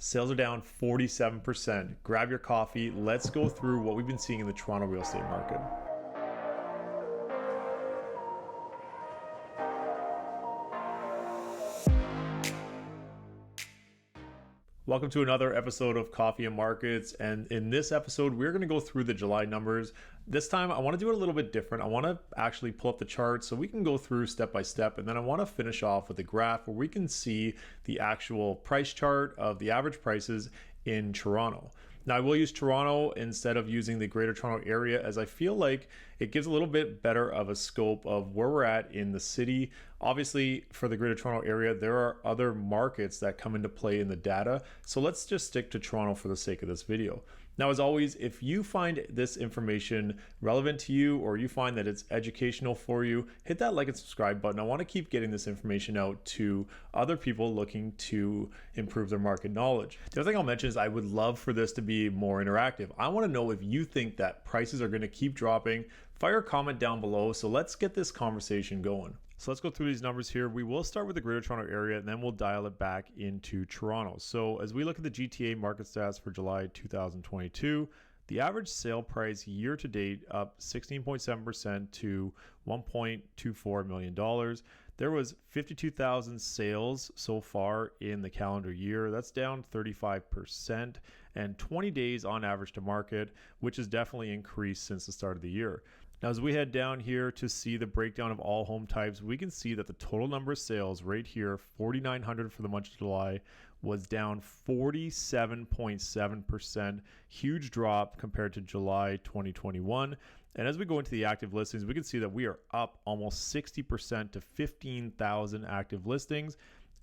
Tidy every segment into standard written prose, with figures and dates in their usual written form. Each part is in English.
Sales are down 47%. Grab your coffee. Let's go through what we've been seeing in the Toronto real estate market. Welcome to another episode of Coffee and Markets. And in this episode, we're going to go through the July numbers. This time, I want to do it a little bit different. I want to actually pull up the chart so we can go through step by step. And then I want to finish off with a graph where we can see the actual price chart of the average prices in Toronto. Now, I will use Toronto instead of using the Greater Toronto Area, as I feel like it gives a little bit better of a scope of where we're at in the city. Obviously, for the Greater Toronto Area, there are other markets that come into play in the data. So let's just stick to Toronto for the sake of this video. Now, as always, if you find this information relevant to you or you find that it's educational for you, hit that like and subscribe button. I want to keep getting this information out to other people looking to improve their market knowledge. The other thing I'll mention is I would love for this to be more interactive. I want to know if you think that prices are going to keep dropping. Fire a comment down below. So let's get this conversation going. So let's go through these numbers here. We will start with the Greater Toronto Area and then we'll dial it back into Toronto. So as we look at the GTA market stats for July 2022, the average sale price year to date up 16.7% to $1.24 million. There was 52,000 sales so far in the calendar year. That's down 35% and 20 days on average to market, which has definitely increased since the start of the year. Now, as we head down here to see the breakdown of all home types, we can see that the total number of sales right here, 4,900 for the month of July, was down 47.7%. Huge drop compared to July 2021. And as we go into the active listings, we can see that we are up almost 60% to 15,000 active listings.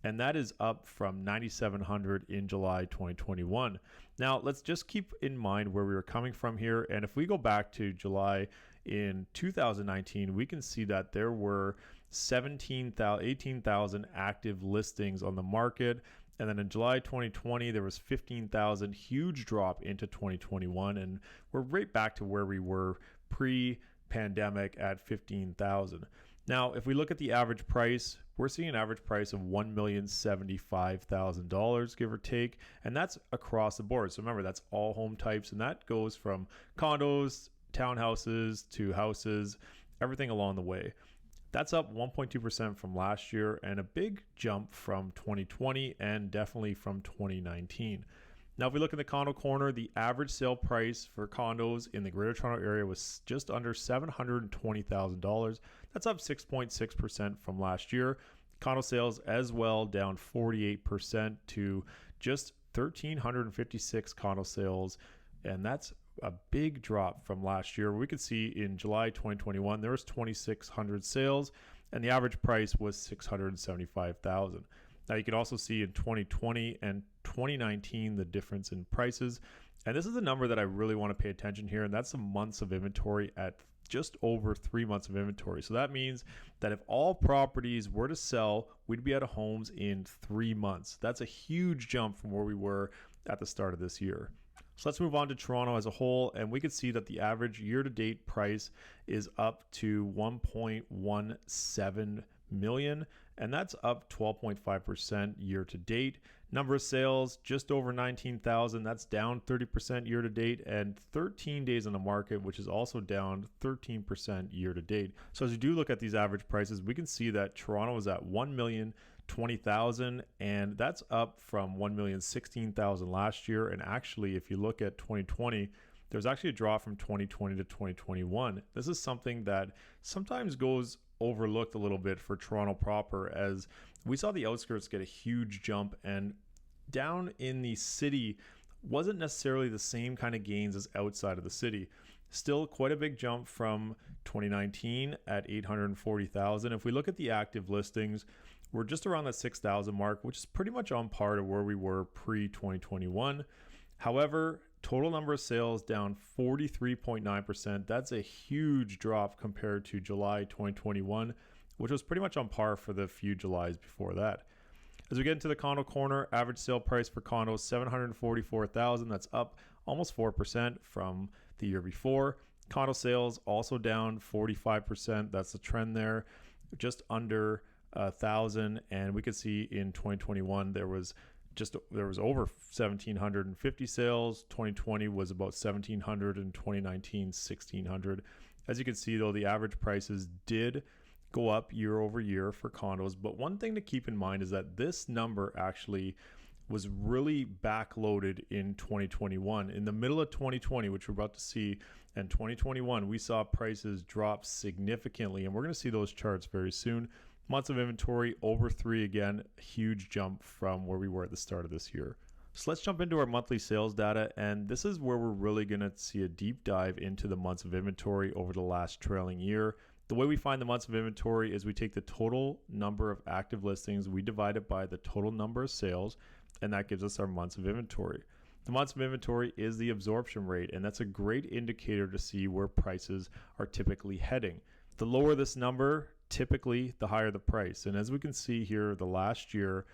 And that is up from 9,700 in July 2021. Now, let's just keep in mind where we were coming from here. And if we go back to July in 2019, we can see that there were 18,000 active listings on the market. And then in July 2020, there was 15,000, huge drop into 2021. And we're right back to where we were pre-pandemic at 15,000. Now, if we look at the average price, we're seeing an average price of $1,075,000, give or take, and that's across the board. So remember, that's all home types, and that goes from condos, townhouses, to houses, everything along the way. That's up 1.2% from last year and a big jump from 2020 and definitely from 2019. Now, if we look in the condo corner, the average sale price for condos in the Greater Toronto Area was just under $720,000. That's up 6.6% from last year. Condo sales as well down 48% to just 1,356 condo sales. And that's a big drop from last year. We could see in July 2021, there was 2,600 sales and the average price was $675,000. Now, you can also see in 2020 and 2019 the difference in prices. And this is a number that I really want to pay attention here. And that's the months of inventory at just over 3 months of inventory. So that means that if all properties were to sell, we'd be out of homes in 3 months. That's a huge jump from where we were at the start of this year. So let's move on to Toronto as a whole, and we can see that the average year-to-date price is up to $1.17 million, and that's up 12.5% year-to-date. Number of sales, just over 19,000. That's down 30% year-to-date, and 13 days on the market, which is also down 13% year-to-date. So as you do look at these average prices, we can see that Toronto is at $1,020,000, and that's up from $1,016,000 last year. And actually, if you look at 2020, there's actually a drop from 2020 to 2021. This is something that sometimes goes overlooked a little bit for Toronto proper, as we saw the outskirts get a huge jump, and down in the city wasn't necessarily the same kind of gains as outside of the city. Still quite a big jump from 2019 at 840,000. If we look at the active listings, we're just around that 6,000 mark, which is pretty much on par to where we were pre-2021. However, total number of sales down 43.9%. That's a huge drop compared to July 2021, which was pretty much on par for the few Julys before that. As we get into the condo corner, average sale price for condos, $744,000. That's up almost 4% from the year before. Condo sales also down 45%. That's the trend there, just under 1,000. And we could see in 2021 there was there was over 1,750 sales. 2020 was about 1,700, and 2019 1,600. As you can see, though, the average prices did go up year over year for condos. But one thing to keep in mind is that this number actually was really backloaded in 2021. In the middle of 2020, which we're about to see, and 2021, we saw prices drop significantly, and we're going to see those charts very soon. Months of inventory over 3 again, a huge jump from where we were at the start of this year. So let's jump into our monthly sales data, and this is where we're really going to see a deep dive into the months of inventory over the last trailing year. The way we find the months of inventory is we take the total number of active listings, we divide it by the total number of sales, and that gives us our months of inventory. The months of inventory is the absorption rate, and that's a great indicator to see where prices are typically heading. The lower this number, typically the higher the price. And as we can see here, the last year,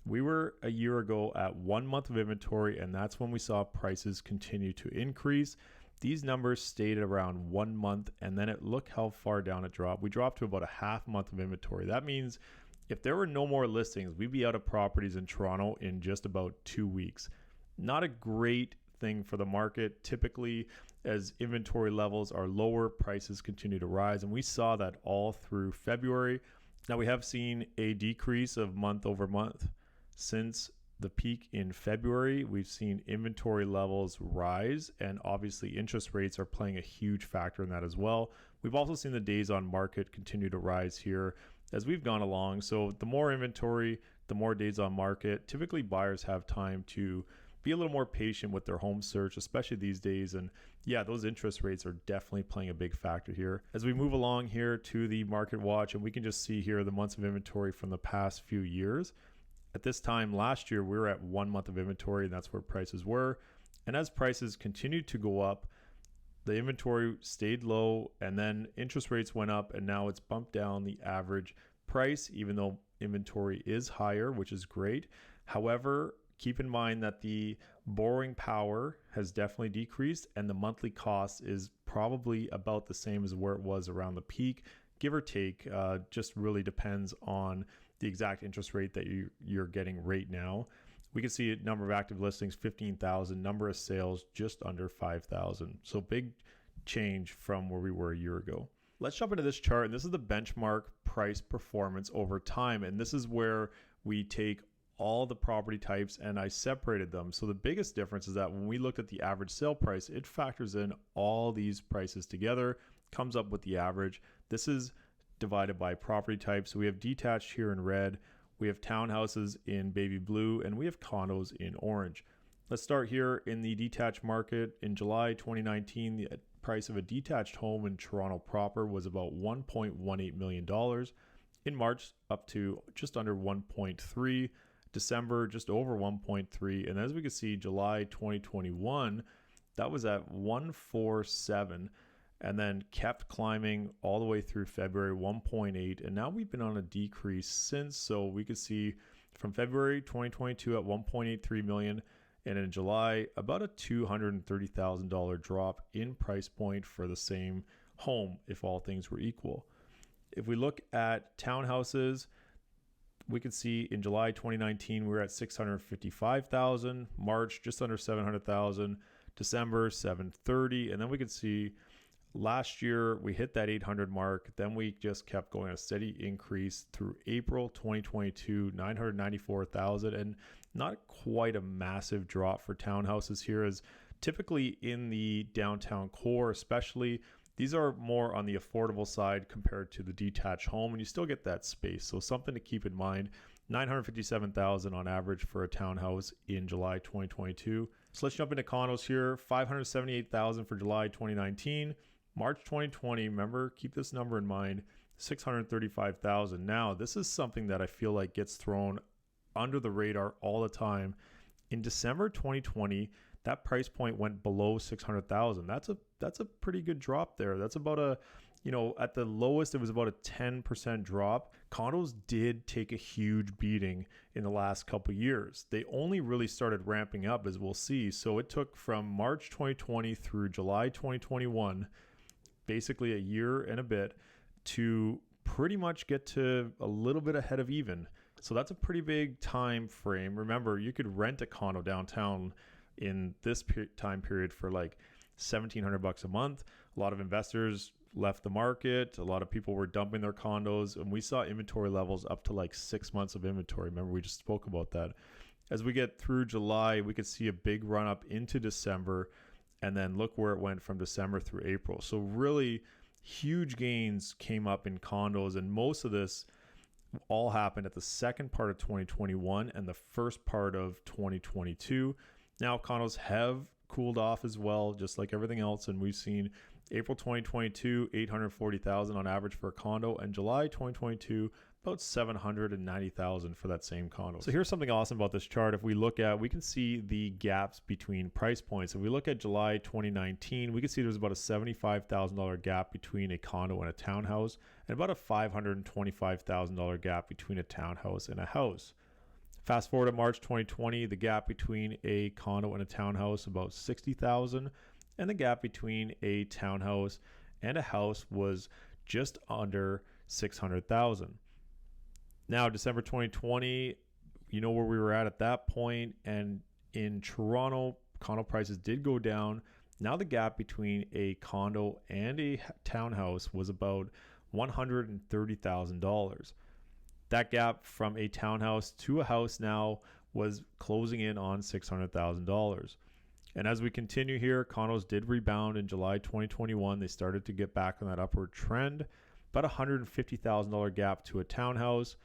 we were a year ago at 1 month of inventory, and that's when we saw prices continue to increase. These numbers stayed around 1 month, and then look how far down it dropped. We dropped to about a half month of inventory. That means if there were no more listings, we'd be out of properties in Toronto in just about 2 weeks. Not a great thing for the market. Typically, as inventory levels are lower, prices continue to rise, and we saw that all through February. Now, we have seen a decrease of month over month. Since the peak in February, we've seen inventory levels rise, and obviously interest rates are playing a huge factor in that as well. We've also seen the days on market continue to rise here as we've gone along. So the more inventory, the more days on market. Typically, buyers have time to be a little more patient with their home search, especially these days. And yeah, those interest rates are definitely playing a big factor here. As we move along here to the market watch, and we can just see here the months of inventory from the past few years. At this time last year, we were at 1 month of inventory, and that's where prices were. And as prices continued to go up, the inventory stayed low, and then interest rates went up, and now it's bumped down the average price, even though inventory is higher, which is great. However, keep in mind that the borrowing power has definitely decreased, and the monthly cost is probably about the same as where it was around the peak, give or take. Just really depends on the exact interest rate that you're getting right now. We can see a number of active listings, 15,000, number of sales just under 5,000. So big change from where we were a year ago. Let's jump into this chart, and this is the benchmark price performance over time. And this is where we take all the property types and I separated them. So the biggest difference is that when we looked at the average sale price, it factors in all these prices together, comes up with the average. This is divided by property type. So we have detached here in red, we have townhouses in baby blue, and we have condos in orange. Let's start here in the detached market. In July 2019, the price of a detached home in Toronto proper was about $1.18 million. In March, up to just under 1.3. December, just over 1.3. And as we can see, July 2021, that was at 147, and then kept climbing all the way through February, 1.8. And now we've been on a decrease since. So we could see from February 2022 at 1.83 million, and in July, about a $230,000 drop in price point for the same home if all things were equal. If we look at townhouses, we could see in July 2019, we were at 655,000, March, just under 700,000, December, 730. And then we could see last year, we hit that 800 mark. Then we just kept going a steady increase through April 2022, 994,000, and not quite a massive drop for townhouses here, as typically in the downtown core, especially, these are more on the affordable side compared to the detached home, and you still get that space. So something to keep in mind, 957,000 on average for a townhouse in July 2022. So let's jump into condos here. 578,000 for July 2019. March 2020, remember, keep this number in mind, 635,000. Now, this is something that I feel like gets thrown under the radar all the time. In December 2020, that price point went below 600,000. That's a pretty good drop there. That's about a, at the lowest, it was about a 10% drop. Condos did take a huge beating in the last couple of years. They only really started ramping up, as we'll see. So it took from March 2020 through July 2021, basically a year and a bit, to pretty much get to a little bit ahead of even. So that's a pretty big time frame. Remember, you could rent a condo downtown in this time period for like $1,700 a month. A lot of investors left the market. A lot of people were dumping their condos, and we saw inventory levels up to like 6 months of inventory. Remember, we just spoke about that. As we get through July, we could see a big run up into December, and then look where it went from December through April. So really huge gains came up in condos, and most of this all happened at the second part of 2021 and the first part of 2022. Now condos have cooled off as well, just like everything else, and we've seen April 2022 $840,000 on average for a condo, and July 2022 about $790,000 for that same condo. So here's something awesome about this chart. If we look at, we can see the gaps between price points. If we look at July 2019, we can see there's about a $75,000 gap between a condo and a townhouse, and about a $525,000 gap between a townhouse and a house. Fast forward to March 2020, the gap between a condo and a townhouse about $60,000, and the gap between a townhouse and a house was just under $600,000. Now, December 2020, you know where we were at that point, and in Toronto, condo prices did go down. Now the gap between a condo and a townhouse was about $130,000. That gap from a townhouse to a house now was closing in on $600,000. And as we continue here, condos did rebound in July 2021. They started to get back on that upward trend. About a $150,000 gap to a townhouse,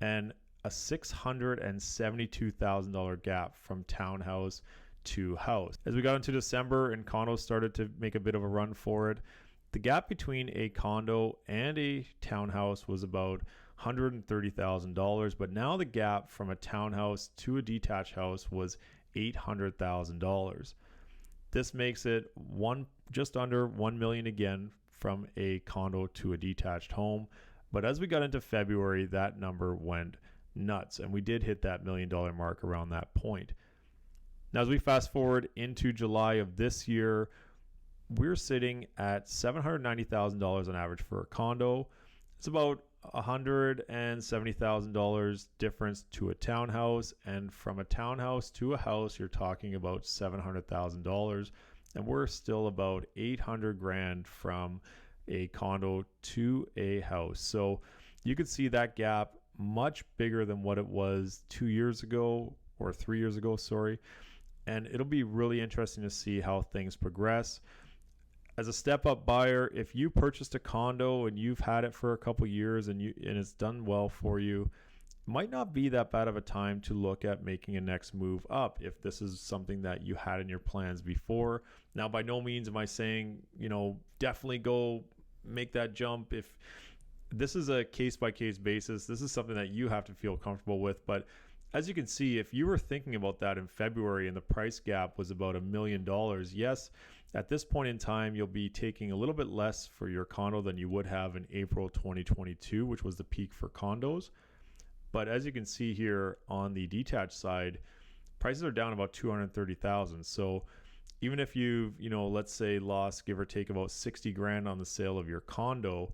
and a $672,000 gap from townhouse to house. As we got into December and condos started to make a bit of a run for it, the gap between a condo and a townhouse was about $130,000, but now the gap from a townhouse to a detached house was $800,000. This makes it just under $1 million again from a condo to a detached home. But as we got into February, that number went nuts, and we did hit that $1 million mark around that point. Now, as we fast forward into July of this year, we're sitting at $790,000 on average for a condo. It's about $170,000 difference to a townhouse, and from a townhouse to a house, you're talking about $700,000, and we're still about $800,000 from a condo to a house. So you could see that gap much bigger than what it was 2 years ago, or 3 years ago, sorry. And it'll be really interesting to see how things progress. As a step-up buyer, if you purchased a condo and you've had it for a couple years and it's done well for you, it might not be that bad of a time to look at making a next move up if this is something that you had in your plans before. Now, by no means am I saying, definitely go make that jump. If this is a case-by-case basis, this is something that you have to feel comfortable with. But as you can see, if you were thinking about that in February and the price gap was about $1 million, yes, at this point in time, you'll be taking a little bit less for your condo than you would have in April 2022, which was the peak for condos. But as you can see here on the detached side, prices are down about $230,000. So even if you've, let's say lost, give or take, about $60,000 on the sale of your condo,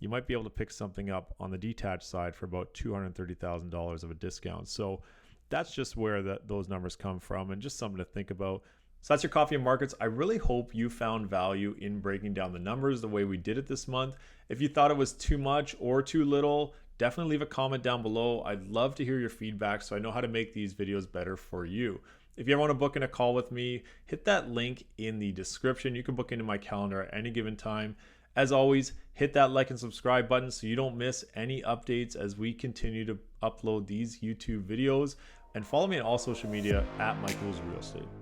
you might be able to pick something up on the detached side for about $230,000 of a discount. So that's just where those numbers come from, and just something to think about. So that's your coffee and markets. I really hope you found value in breaking down the numbers the way we did it this month. If you thought it was too much or too little, definitely leave a comment down below. I'd love to hear your feedback so I know how to make these videos better for you. If you ever want to book in a call with me, hit that link in the description. You can book into my calendar at any given time. As always, hit that like and subscribe button so you don't miss any updates as we continue to upload these YouTube videos. And follow me on all social media at Michael Ouzas Real Estate.